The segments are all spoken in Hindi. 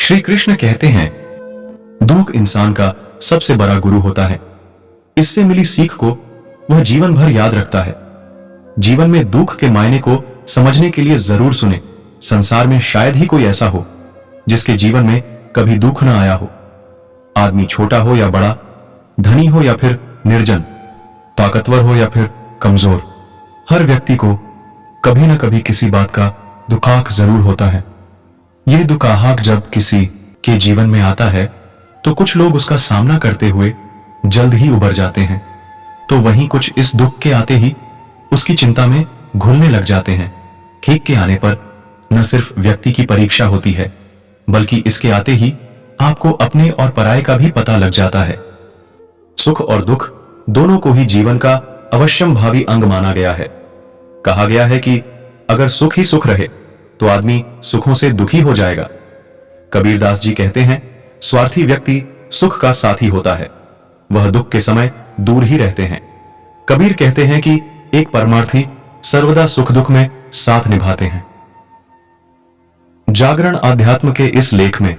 श्री कृष्ण कहते हैं, दुख इंसान का सबसे बड़ा गुरु होता है। इससे मिली सीख को वह जीवन भर याद रखता है। जीवन में दुख के मायने को समझने के लिए जरूर सुने। संसार में शायद ही कोई ऐसा हो जिसके जीवन में कभी दुख न आया हो। आदमी छोटा हो या बड़ा, धनी हो या फिर निर्जन, ताकतवर हो या फिर कमजोर, हर व्यक्ति को कभी न कभी किसी बात का दुखाक जरूर होता है। यह दुखाक जब किसी के जीवन में आता है तो कुछ लोग उसका सामना करते हुए जल्द ही उबर जाते हैं, तो वहीं कुछ इस दुख के आते ही उसकी चिंता में घुलने लग जाते हैं। ठीक के आने पर न सिर्फ व्यक्ति की परीक्षा होती है, बल्कि इसके आते ही आपको अपने और पराये का भी पता लग जाता है। सुख और दुख दोनों को ही जीवन का अवश्यम भावी अंग माना गया है। कहा गया है कि अगर सुख ही सुख रहे तो आदमी सुखों से दुखी हो जाएगा। कबीरदास जी कहते हैं, स्वार्थी व्यक्ति सुख का साथी होता है, वह दुख के समय दूर ही रहते हैं। कबीर कहते हैं कि एक परमार्थी सर्वदा सुख दुख में साथ निभाते हैं। जागरण आध्यात्म के इस लेख में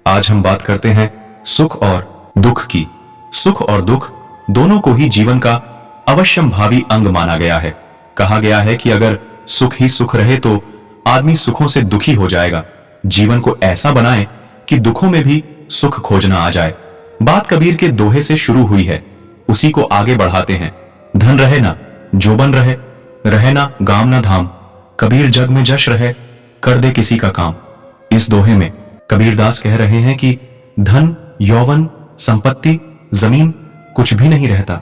आज हम बात करते हैं सुख और दुख की। सुख और दुख दोनों को ही जीवन का अवश्यम भावी अंग माना गया है। कहा गया है कि अगर सुख ही सुख रहे तो आदमी सुखों से दुखी हो जाएगा। जीवन को ऐसा बनाए कि दुखों में भी सुख खोजना आ जाए। बात कबीर के दोहे से शुरू हुई है, उसी को आगे बढ़ाते हैं। धन रहे ना जोबन रहे ना गाम ना धाम, कबीर जग में जश रहे कर दे किसी का काम। इस दोहे में कबीरदास कह रहे हैं कि धन, यौवन, संपत्ति, जमीन कुछ भी नहीं रहता,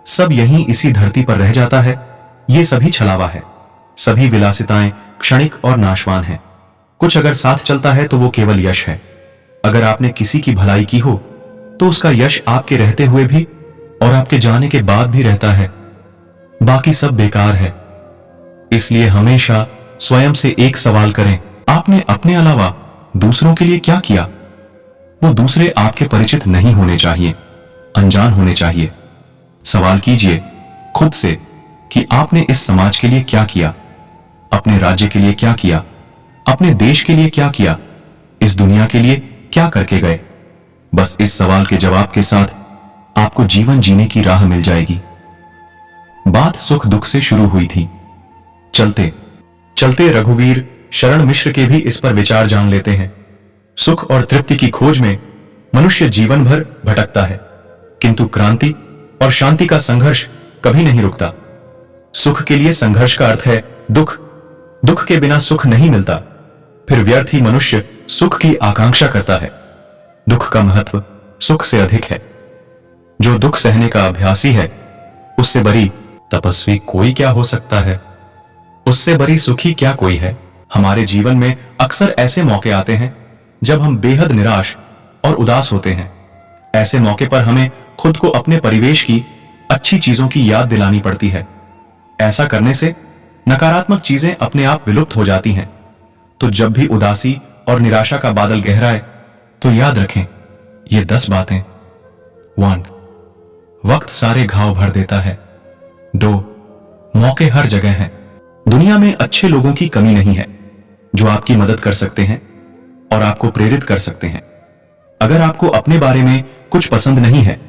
सब यहीं इसी धरती पर रह जाता है। ये सभी छलावा है, सभी विलासिताएं क्षणिक और नाशवान हैं। कुछ अगर साथ चलता है तो वो केवल यश है। अगर आपने किसी की भलाई की हो तो उसका यश आपके रहते हुए भी और आपके जाने के बाद भी रहता है, बाकी सब बेकार है। इसलिए हमेशा स्वयं से एक सवाल करें, आपने अपने अलावा दूसरों के लिए क्या किया? वो दूसरे आपके परिचित नहीं होने चाहिए, अनजान होने चाहिए। सवाल कीजिए खुद से कि आपने इस समाज के लिए क्या किया, अपने राज्य के लिए क्या किया, अपने देश के लिए क्या किया, इस दुनिया के लिए क्या करके गए। बस इस सवाल के जवाब के साथ आपको जीवन जीने की राह मिल जाएगी। बात सुख दुख से शुरू हुई थी। चलते चलते रघुवीर शरण मिश्र के भी इस पर विचार जान लेते हैं। सुख और तृप्ति की खोज में मनुष्य जीवन भर भटकता है, किंतु क्रांति और शांति का संघर्ष कभी नहीं रुकता। सुख के लिए संघर्ष का अर्थ है दुख, दुख के बिना सुख नहीं मिलता। फिर व्यर्थ ही मनुष्य सुख की आकांक्षा करता है। दुख का महत्व सुख से अधिक है। जो दुख सहने का अभ्यासी है उससे बड़ी तपस्वी कोई क्या हो सकता है, उससे बड़ी सुखी क्या कोई है। हमारे जीवन में अक्सर ऐसे मौके आते हैं जब हम बेहद निराश और उदास होते हैं। ऐसे मौके पर हमें खुद को अपने परिवेश की अच्छी चीजों की याद दिलानी पड़ती है। ऐसा करने से नकारात्मक चीजें अपने आप विलुप्त हो जाती हैं। तो जब भी उदासी और निराशा का बादल गहराए तो याद रखें ये 10 बातें। 1. वक्त सारे घाव भर देता है। 2. मौके हर जगह हैं। दुनिया में अच्छे लोगों की कमी नहीं है जो आपकी मदद कर सकते हैं और आपको प्रेरित कर सकते हैं। अगर आपको अपने बारे में कुछ पसंद नहीं है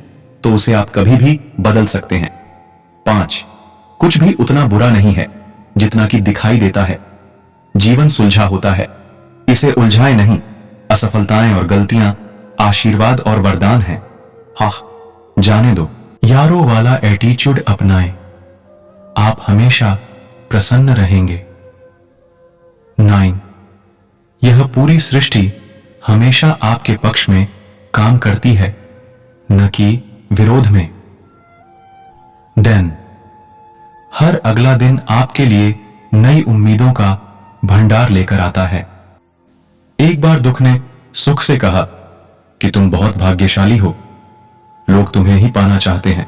तो उसे आप कभी भी बदल सकते हैं। 5. कुछ भी उतना बुरा नहीं है जितना कि दिखाई देता है। जीवन सुलझा होता है, इसे उलझाए नहीं। असफलताएं और गलतियां आशीर्वाद और वरदान हैं। हाँ, जाने दो। यारों वाला एटीट्यूड अपनाएं, आप हमेशा प्रसन्न रहेंगे। 9. यह पूरी सृष्टि हमेशा आपके पक्ष में काम करती है, न कि विरोध में। 10. हर अगला दिन आपके लिए नई उम्मीदों का भंडार लेकर आता है। एक बार दुख ने सुख से कहा कि तुम बहुत भाग्यशाली हो, लोग तुम्हें ही पाना चाहते हैं।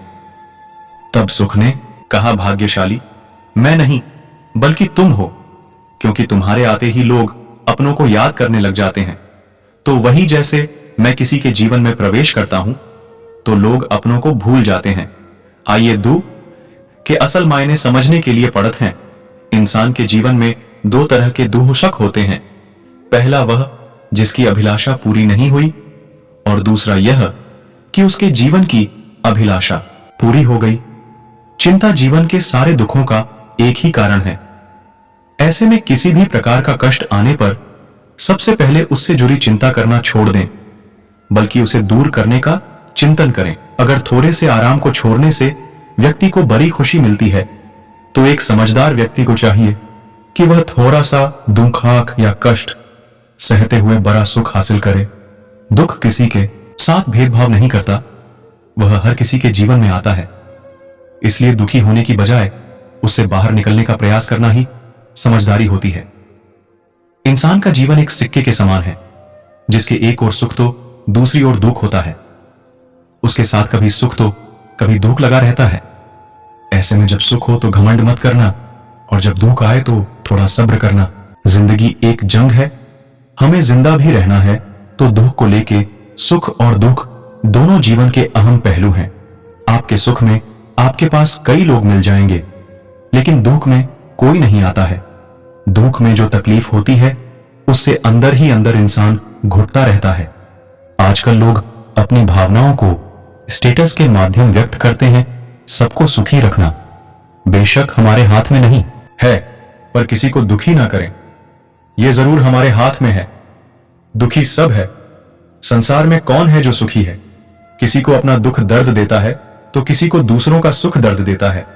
तब सुख ने कहा, भाग्यशाली मैं नहीं बल्कि तुम हो, क्योंकि तुम्हारे आते ही लोग अपनों को याद करने लग जाते हैं। तो वही जैसे मैं किसी के जीवन में प्रवेश करता हूं तो लोग अपनों को भूल जाते हैं। आइए दू के असल मायने समझने के लिए पढ़त हैं। इंसान के जीवन में 2 तरह के दूषक होते हैं। पहला वह जिसकी अभिलाषा पूरी नहीं हुई, और दूसरा यह कि उसके जीवन की अभिलाषा पूरी हो गई। चिंता जीवन के सारे दुखों का एक ही कारण है। ऐसे में किसी भी प्रकार का कष्ट आने पर सबसे पहले उससे जुड़ी चिंता करना छोड़ दें, बल्कि उसे दूर करने का चिंतन करें। अगर थोड़े से आराम को छोड़ने से व्यक्ति को बड़ी खुशी मिलती है, तो एक समझदार व्यक्ति को चाहिए कि वह थोड़ा सा दुखाक या कष्ट सहते हुए बड़ा सुख हासिल करे। दुख किसी के साथ भेदभाव नहीं करता, वह हर किसी के जीवन में आता है। इसलिए दुखी होने की बजाय उससे बाहर निकलने का प्रयास करना ही समझदारी होती है। इंसान का जीवन एक सिक्के के समान है, जिसके एक ओर सुख तो दूसरी ओर दुख होता है। उसके साथ कभी सुख तो कभी दुख लगा रहता है। ऐसे में जब सुख हो तो घमंड मत करना, और जब दुख आए तो थोड़ा सब्र करना। जिंदगी एक जंग है, हमें जिंदा भी रहना है, तो दुख को लेके सुख और दुख दोनों जीवन के अहम पहलू हैं। आपके सुख में आपके पास कई लोग मिल जाएंगे, लेकिन दुख में कोई नहीं आता है। दुख में जो तकलीफ होती है, उससे अंदर ही अंदर इंसान घुटता रहता है। आजकल लोग अपनी भावनाओं को स्टेटस के माध्यम व्यक्त करते हैं। सबको सुखी रखना बेशक हमारे हाथ में नहीं है, पर किसी को दुखी ना करें, यह जरूर हमारे हाथ में है। दुखी सब है। संसार में कौन है जो सुखी है? किसी को अपना दुख दर्द देता है, तो किसी को दूसरों का सुख दर्द देता है।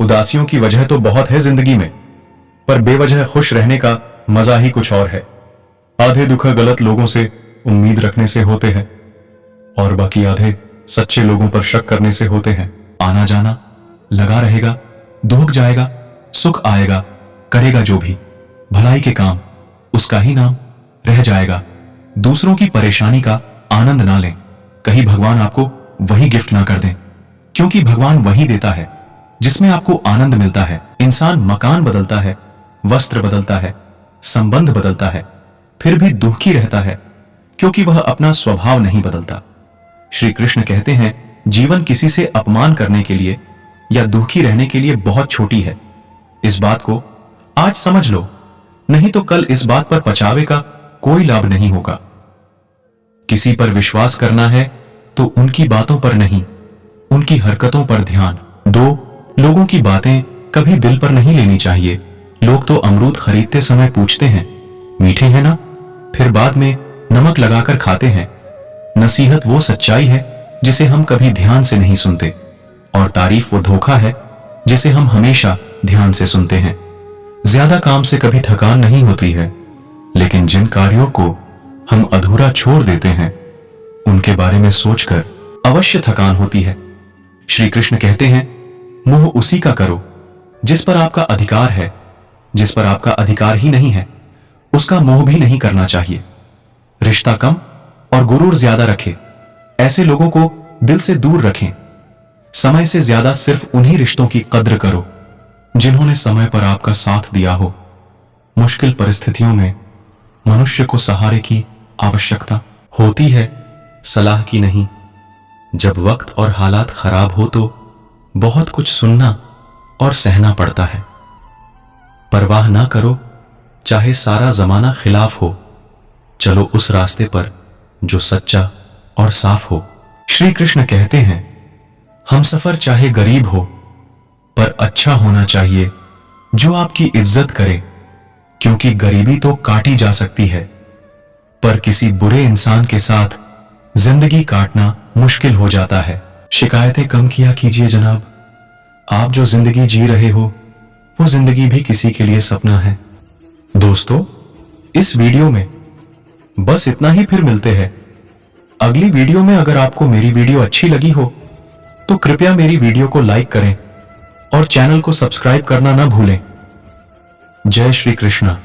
उदासियों की वजह तो बहुत है जिंदगी में, पर बेवजह खुश रहने का मजा ही कुछ और है। आधे दुख गलत लोगों से उम्मीद रखने से होते हैं, और बाकी आधे सच्चे लोगों पर शक करने से होते हैं। आना जाना लगा रहेगा, दुख जाएगा, सुख आएगा, करेगा जो भी भलाई के काम, उसका ही नाम रह जाएगा। दूसरों की परेशानी का आनंद ना लें, कहीं भगवान आपको वही गिफ्ट ना कर दें, क्योंकि भगवान वही देता है जिसमें आपको आनंद मिलता है। इंसान मकान बदलता है, वस्त्र बदलता है, संबंध बदलता है, फिर भी दुखी रहता है, क्योंकि वह अपना स्वभाव नहीं बदलता। श्री कृष्ण कहते हैं, जीवन किसी से अपमान करने के लिए या दुखी रहने के लिए बहुत छोटी है। इस बात को आज समझ लो, नहीं तो कल इस बात पर पछतावे का कोई लाभ नहीं होगा। किसी पर विश्वास करना है तो उनकी बातों पर नहीं, उनकी हरकतों पर ध्यान दो। लोगों की बातें कभी दिल पर नहीं लेनी चाहिए। लोग तो अमरूद खरीदते समय पूछते हैं, मीठे हैं ना, फिर बाद में नमक लगाकर खाते हैं। नसीहत वो सच्चाई है जिसे हम कभी ध्यान से नहीं सुनते, और तारीफ वो धोखा है जिसे हम हमेशा ध्यान से सुनते हैं। ज्यादा काम से कभी थकान नहीं होती है, लेकिन जिन कार्यों को हम अधूरा छोड़ देते हैं, उनके बारे में सोचकर अवश्य थकान होती है। श्री कृष्ण कहते हैं, मोह उसी का करो जिस पर आपका अधिकार है। जिस पर आपका अधिकार ही नहीं है, उसका मोह भी नहीं करना चाहिए। रिश्ता कम और गुरूर ज्यादा रखें, ऐसे लोगों को दिल से दूर रखें। समय से ज्यादा सिर्फ उन्हीं रिश्तों की कद्र करो जिन्होंने समय पर आपका साथ दिया हो। मुश्किल परिस्थितियों में मनुष्य को सहारे की आवश्यकता होती है, सलाह की नहीं। जब वक्त और हालात खराब हो तो बहुत कुछ सुनना और सहना पड़ता है। परवाह ना करो, चाहे सारा जमाना खिलाफ हो, चलो उस रास्ते पर जो सच्चा और साफ हो। श्री कृष्ण कहते हैं, हम सफर चाहे गरीब हो, पर अच्छा होना चाहिए जो आपकी इज्जत करे, क्योंकि गरीबी तो काटी जा सकती है, पर किसी बुरे इंसान के साथ जिंदगी काटना मुश्किल हो जाता है। शिकायतें कम किया कीजिए जनाब, आप जो जिंदगी जी रहे हो वो जिंदगी भी किसी के लिए सपना है। दोस्तों, इस वीडियो में बस इतना ही, फिर मिलते हैं अगली वीडियो में। अगर आपको मेरी वीडियो अच्छी लगी हो तो कृपया मेरी वीडियो को लाइक करें और चैनल को सब्सक्राइब करना ना भूलें। जय श्री कृष्ण।